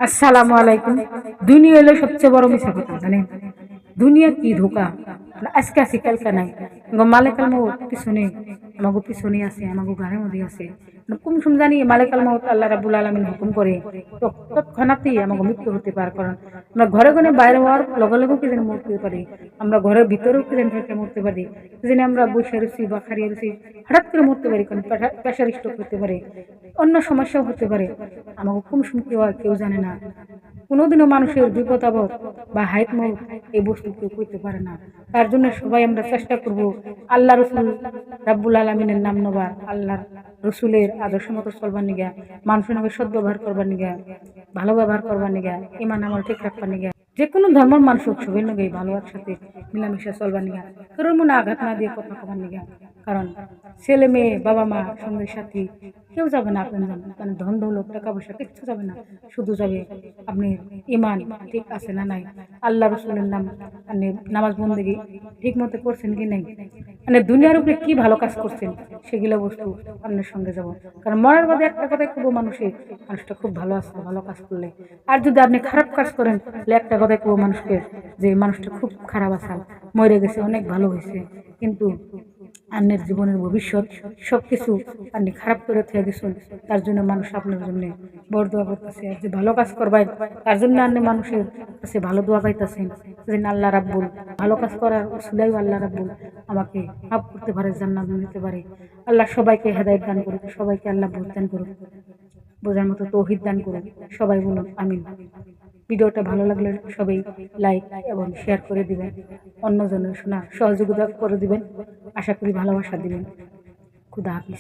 আসসালামু আলাইকুম। দুনিয়া হলো সবচেয়ে বড় মিছা কথা, জানেন? দুনিয়া কি ধোকা, আজকে আছি কালকে নাই। মালেকাল মউত পিছনে, আমাকে পিছনে আছে, আমাকে ঘরের মধ্যে আছে। কোন সময় জানি মালেকাল মউত আল্লাহ রাব্বুল আলামিন হুকুম করে তৎক্ষণাতেই আমাকে মৃত্যু হতে পারে। কারণ আমরা ঘরে ঘরে বাইরে হওয়ার লগে লগেও কি যেন মরতে পারি, আমরা ঘরের ভিতরেও কি যেন থেকে মরতে পারি, কি যেন আমরা বসে রয়েছি বা খারিয়ে রয়েছি হঠাৎ করে মরতে পারি। কারণ প্রেশার স্ট্রোক হতে পারে, অন্য সমস্যাও হতে পারে। আমাকে কোন সময় কি হয় কেউ জানে না। কোনোদিনও মানুষের বিপদ আপদ বা হাইত মৌত এই বস্তু কেউ করতে পারে না। তার জন্য সবাই আমরা চেষ্টা করব আল্লাহ রসুল রাব্বুল আলমিনের নাম নেবার, আল্লাহর রসুলের আদর্শ মতো চলবার নিগা, মানুষের নামে সদ্ব্যবহার করবার নিগা, ভালো ব্যবহার করবার নিগা, ইমান আমল ঠিক রাখবার নিগা, যে কোনো ধর্মের মানুষ সবের নগে ভালো একসাথে মিলামিশা চলবার নিগা, কারোর মনে আঘাত না দিয়ে কথা কবার নিগা। কারণ ছেলে মেয়ে বাবা মা সঙ্গে সাথী কেউ যাবে না, আপনি যাবেন, কারণ ধন দৌলত টাকা পয়সা কিচ্ছু যাবে না, শুধু যাবে আপনি ইমান ঠিক আছে না নাই, আল্লাহ রসুলের নাম আপনি নামাজ বন্দেগী ঠিক মতো করছেন কি নাই, মানে দুনিয়ার উপরে কি ভালো কাজ করছেন সেগুলো বস্তু আপনার সঙ্গে যাব। কারণ মরার বাদে একটা কথাই খুব মানুষটা খুব ভালো আছে ভালো কাজ করলে। আর যদি আপনি খারাপ কাজ করেন তাহলে একটা কথাই খুব মানুষকে যে মানুষটা খুব খারাপ আছে, মরে গেছে, অনেক ভালো হয়েছে, কিন্তু আপনার জীবনের ভবিষ্যৎ সবকিছু আপনি খারাপ করে থেকে গেছেন। তার জন্য মানুষ আপনার জন্য বড় দোয়া করতেছে। আর যে ভালো কাজ করবেন তার জন্য আপনি মানুষের কাছে ভালো দোয়া পাইতেছেন, যেন আল্লাহ রাব্বুল ভালো কাজ করার উসিলায় আল্লাহ রাব্বুল আমাকে মাফ করতে পারে, জান্নাত দিতে পারে। আল্লাহ সবাইকে হেদায়েত দান করুক, সবাইকে আল্লাহ বুঝ দান করুক, বোঝার মতো তৌহিদ দান করুক। সবাই বলুন আমিন। ভিডিওটা ভালো লাগলে সবাই লাইক এবং শেয়ার করে দিবেন, অন্যজনের শোনা সহযোগিতা করে দিবেন। আশা করি ভালোবাসা দিবেন। খুদা হাফিজ।